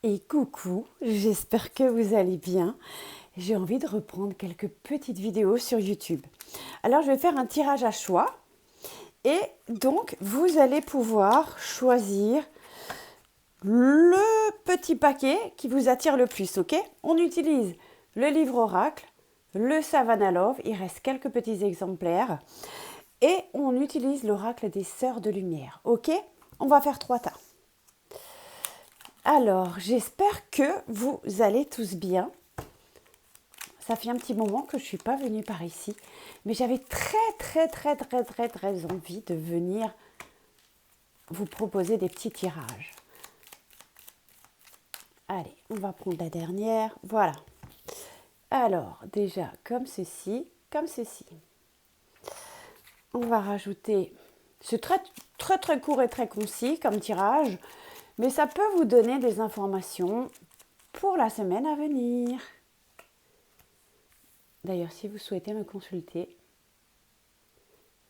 Et coucou, j'espère que vous allez bien. J'ai envie de reprendre quelques petites vidéos sur YouTube. Alors je vais faire un tirage à choix et donc vous allez pouvoir choisir le petit paquet qui vous attire le plus, ok? On utilise le livre oracle, le Savannah Love, il reste quelques petits exemplaires et on utilise l'oracle des Sœurs de Lumière, ok? On va faire 3 tas. Alors, j'espère que vous allez tous bien. Ça fait un petit moment que je ne suis pas venue par ici, mais j'avais très envie de venir vous proposer des petits tirages. Allez, on va prendre la dernière. Voilà. Alors, déjà, comme ceci. On va rajouter, c'est très court et très concis comme tirage, mais ça peut vous donner des informations pour la semaine à venir. D'ailleurs, si vous souhaitez me consulter,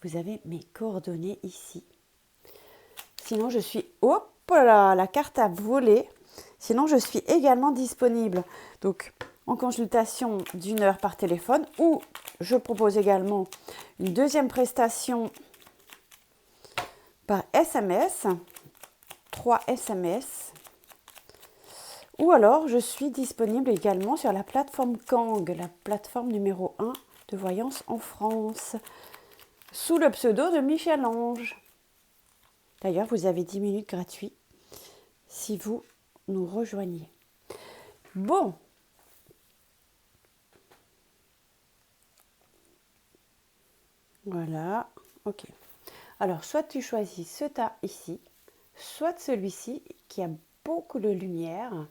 vous avez mes coordonnées ici. Sinon, je suis... Hop là, la carte a volé. Sinon, je suis également disponible donc en consultation d'1 heure par téléphone ou je propose également une deuxième prestation par SMS, 3 SMS. Ou alors, je suis disponible également sur la plateforme Kang, la plateforme numéro 1 de voyance en France, sous le pseudo de Michel Ange. D'ailleurs, vous avez 10 minutes gratuits si vous nous rejoignez. Bon. Voilà. Ok. Alors, soit tu choisis ce tas ici, soit celui-ci qui a beaucoup de lumière,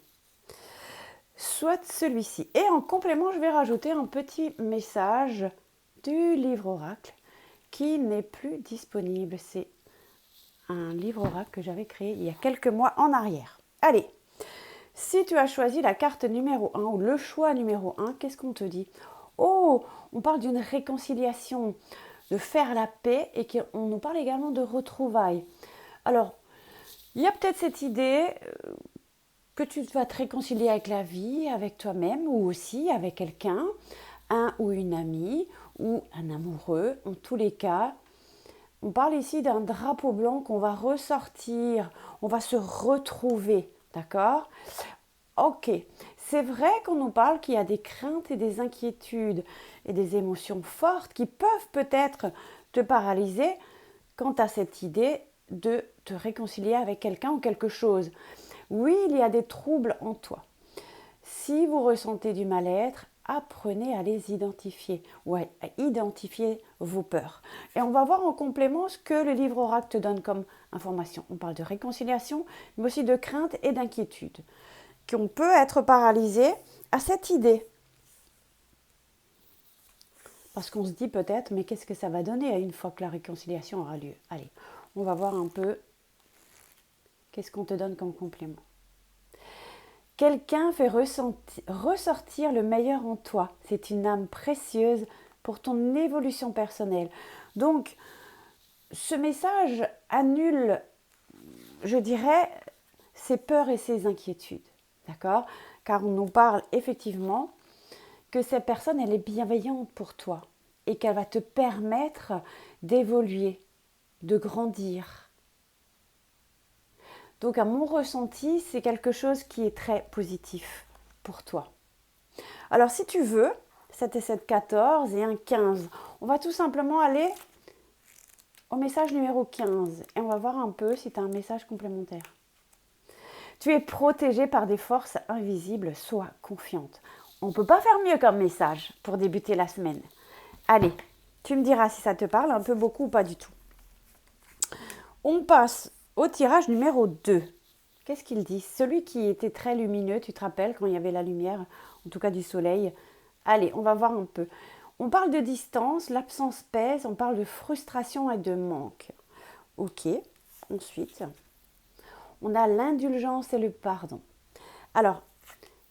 soit celui-ci. Et en complément, je vais rajouter un petit message du livre oracle qui n'est plus disponible. C'est un livre oracle que j'avais créé il y a quelques mois en arrière. Allez, si tu as choisi la carte numéro 1 ou le choix numéro 1, qu'est-ce qu'on te dit? Oh, on parle d'une réconciliation, de faire la paix et qu'on nous parle également de retrouvailles. Alors, il y a peut-être cette idée que tu vas te réconcilier avec la vie, avec toi-même ou aussi avec quelqu'un, un ou une amie ou un amoureux. En tous les cas, on parle ici d'un drapeau blanc qu'on va ressortir, on va se retrouver, d'accord? Ok, c'est vrai qu'on nous parle qu'il y a des craintes et des inquiétudes et des émotions fortes qui peuvent peut-être te paralyser quant à cette idée de te réconcilier avec quelqu'un ou quelque chose. Oui, il y a des troubles en toi. Si vous ressentez du mal-être, apprenez à les identifier. Ouais, à identifier vos peurs. Et on va voir en complément ce que le livre oracle te donne comme information. On parle de réconciliation, mais aussi de crainte et d'inquiétude. Qu'on peut être paralysé à cette idée. Parce qu'on se dit peut-être, mais qu'est-ce que ça va donner une fois que la réconciliation aura lieu? Allez, on va voir un peu qu'est-ce qu'on te donne comme complément. Quelqu'un fait ressortir le meilleur en toi. C'est une âme précieuse pour ton évolution personnelle. Donc, ce message annule, je dirais, ses peurs et ses inquiétudes. D'accord? Car on nous parle effectivement que cette personne, elle est bienveillante pour toi et qu'elle va te permettre d'évoluer, de grandir. Donc à mon ressenti, c'est quelque chose qui est très positif pour toi. Alors si tu veux, 7 et 7, 14 et un 15, on va tout simplement aller au message numéro 15 et on va voir un peu si tu as un message complémentaire. Tu es protégé par des forces invisibles, sois confiante. On ne peut pas faire mieux comme message pour débuter la semaine. Allez, tu me diras si ça te parle, un peu, beaucoup ou pas du tout. On passe au tirage numéro 2. Qu'est-ce qu'il dit? Celui qui était très lumineux, tu te rappelles, quand il y avait la lumière, en tout cas du soleil. Allez, on va voir un peu. On parle de distance, l'absence pèse, on parle de frustration et de manque. Ok, ensuite, on a l'indulgence et le pardon. Alors,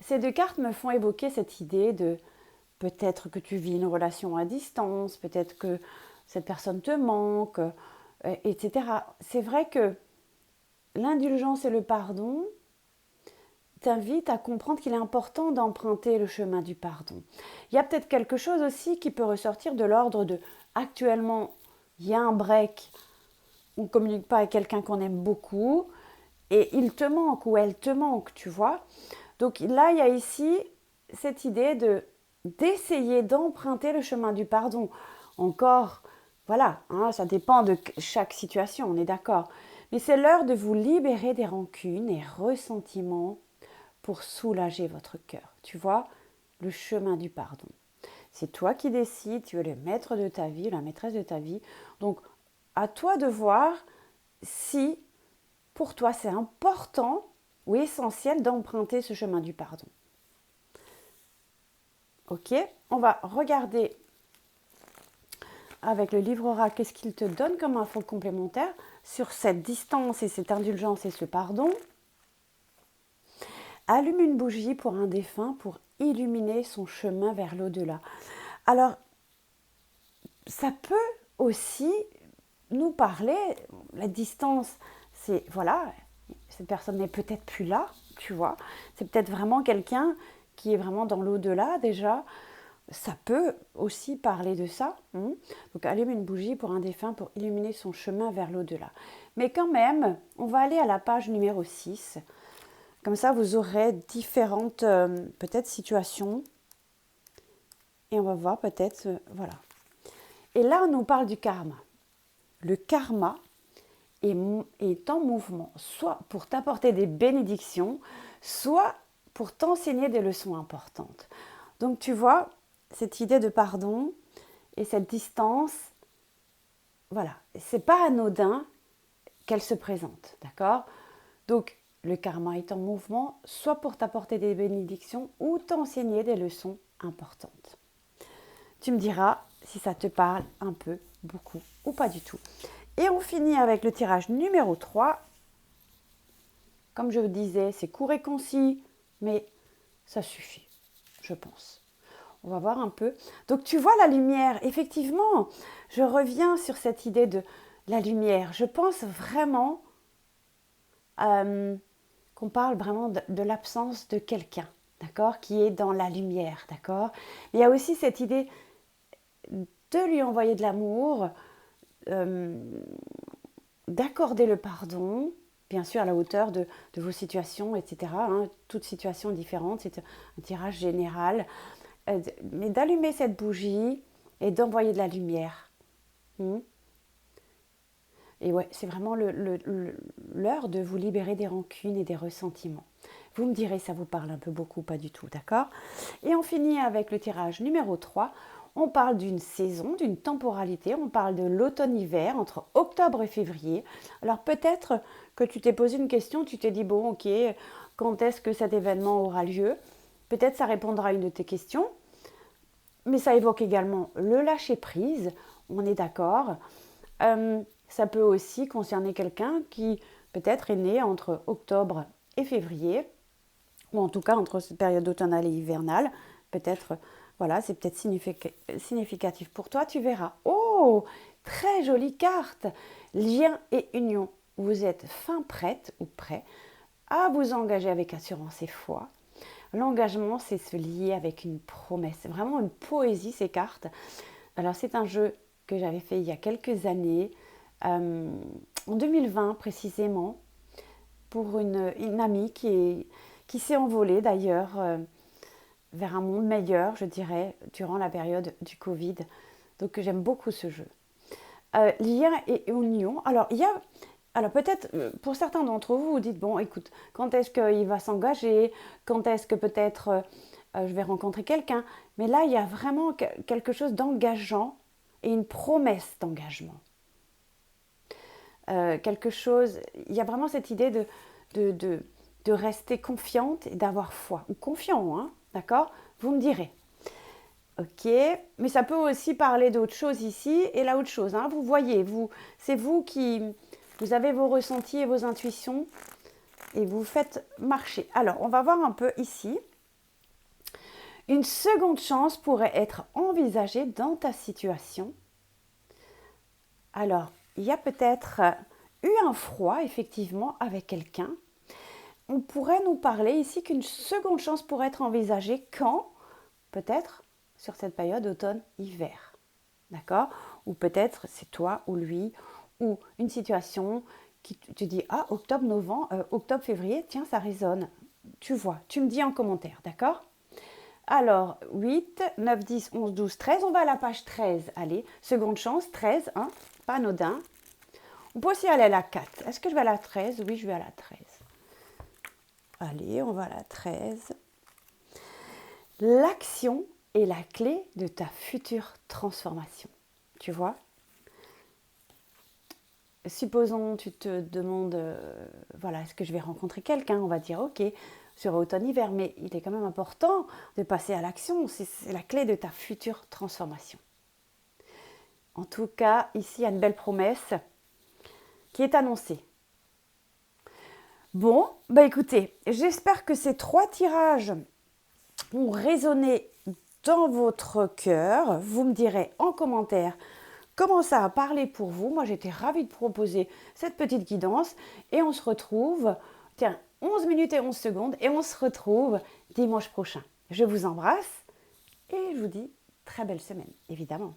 ces deux cartes me font évoquer cette idée de peut-être que tu vis une relation à distance, peut-être que cette personne te manque, etc. C'est vrai que l'indulgence et le pardon, t'invite à comprendre qu'il est important d'emprunter le chemin du pardon. Il y a peut-être quelque chose aussi qui peut ressortir de l'ordre de actuellement, il y a un break, on ne communique pas avec quelqu'un qu'on aime beaucoup et il te manque ou elle te manque, tu vois. Donc là, il y a ici cette idée d'essayer d'emprunter le chemin du pardon. Encore, voilà, hein, ça dépend de chaque situation, on est d'accord. Mais c'est l'heure de vous libérer des rancunes et ressentiments pour soulager votre cœur. Tu vois, le chemin du pardon. C'est toi qui décides, tu es le maître de ta vie, la maîtresse de ta vie. Donc, à toi de voir si, pour toi, c'est important ou essentiel d'emprunter ce chemin du pardon. Ok, on va regarder avec le livre oracle qu'est-ce qu'il te donne comme info complémentaire sur cette distance et cette indulgence et ce pardon. Allume une bougie pour un défunt pour illuminer son chemin vers l'au-delà. Alors, ça peut aussi nous parler, la distance, c'est, voilà, cette personne n'est peut-être plus là, tu vois. C'est peut-être vraiment quelqu'un qui est vraiment dans l'au-delà déjà. Ça peut aussi parler de ça. Donc, allume une bougie pour un défunt pour illuminer son chemin vers l'au-delà. Mais quand même, on va aller à la page numéro 6. Comme ça, vous aurez différentes peut-être situations. Et on va voir peut-être, voilà. Et là, on nous parle du karma. Le karma est en mouvement, soit pour t'apporter des bénédictions, soit pour t'enseigner des leçons importantes. Donc, tu vois, cette idée de pardon et cette distance, voilà, c'est pas anodin qu'elle se présente, d'accord? Donc, le karma est en mouvement, soit pour t'apporter des bénédictions ou t'enseigner des leçons importantes. Tu me diras si ça te parle un peu, beaucoup ou pas du tout. Et on finit avec le tirage numéro 3. Comme je vous disais, c'est court et concis, mais ça suffit, je pense. On va voir un peu. Donc tu vois la lumière, effectivement, je reviens sur cette idée de la lumière. Je pense vraiment qu'on parle vraiment de l'absence de quelqu'un, d'accord, qui est dans la lumière, d'accord. Il y a aussi cette idée de lui envoyer de l'amour, d'accorder le pardon, bien sûr à la hauteur de vos situations, etc. Hein, toute situation différente, c'est un tirage général. Mais d'allumer cette bougie et d'envoyer de la lumière. Et ouais, c'est vraiment l'heure de vous libérer des rancunes et des ressentiments. Vous me direz, ça vous parle un peu beaucoup, pas du tout, d'accord? Et on finit avec le tirage numéro 3. On parle d'une saison, d'une temporalité, on parle de l'automne-hiver entre octobre et février. Alors peut-être que tu t'es posé une question, tu t'es dit, bon ok, quand est-ce que cet événement aura lieu? Peut-être ça répondra à une de tes questions, mais ça évoque également le lâcher-prise, on est d'accord. Ça peut aussi concerner quelqu'un qui peut-être est né entre octobre et février, ou en tout cas entre cette période automnale et hivernale. Peut-être, voilà, c'est peut-être significatif pour toi, tu verras. Oh, très jolie carte. Lien et union. Vous êtes fin prête ou prêt à vous engager avec assurance et foi. L'engagement, c'est se lier avec une promesse. C'est vraiment une poésie, ces cartes. Alors, c'est un jeu que j'avais fait il y a quelques années, en 2020 précisément, pour une amie qui s'est envolée d'ailleurs vers un monde meilleur, je dirais, durant la période du Covid. Donc, j'aime beaucoup ce jeu. Lien et union. Alors peut-être, pour certains d'entre vous, vous dites, bon, écoute, quand est-ce qu'il va s'engager? Quand est-ce que peut-être je vais rencontrer quelqu'un? Mais là, il y a vraiment quelque chose d'engageant et une promesse d'engagement. Quelque chose, il y a vraiment cette idée de rester confiante et d'avoir foi. Ou confiant, hein, d'accord? Vous me direz. Ok, mais ça peut aussi parler d'autre chose ici. Et là, autre chose, hein, vous voyez, c'est vous qui... Vous avez vos ressentis et vos intuitions et vous faites marcher. Alors, on va voir un peu ici. Une seconde chance pourrait être envisagée dans ta situation. Alors, il y a peut-être eu un froid, effectivement, avec quelqu'un. on pourrait nous parler ici qu'une seconde chance pourrait être envisagée quand, peut-être, sur cette période automne-hiver. D'accord? Ou peut-être c'est toi ou lui, ou une situation qui tu dis, ah, octobre, novembre, octobre, février, tiens, ça résonne. Tu vois, tu me dis en commentaire, d'accord? Alors, 8, 9, 10, 11, 12, 13. On va à la page 13. Allez, seconde chance, 13, hein, pas anodin. On peut aussi aller à la 4. Est-ce que je vais à la 13? Oui, je vais à la 13. Allez, on va à la 13. L'action est la clé de ta future transformation. Tu vois? Supposons, tu te demandes, voilà, est-ce que je vais rencontrer quelqu'un? On va dire, ok, sur automne-hiver, mais il est quand même important de passer à l'action. C'est la clé de ta future transformation. En tout cas, ici, il y a une belle promesse qui est annoncée. Bon, bah écoutez, j'espère que ces 3 tirages ont résonné dans votre cœur. Vous me direz en commentaire comment ça a parlé pour vous. Moi, j'étais ravie de proposer cette petite guidance et on se retrouve, tiens, 11 minutes et 11 secondes et on se retrouve dimanche prochain. Je vous embrasse et je vous dis très belle semaine, évidemment.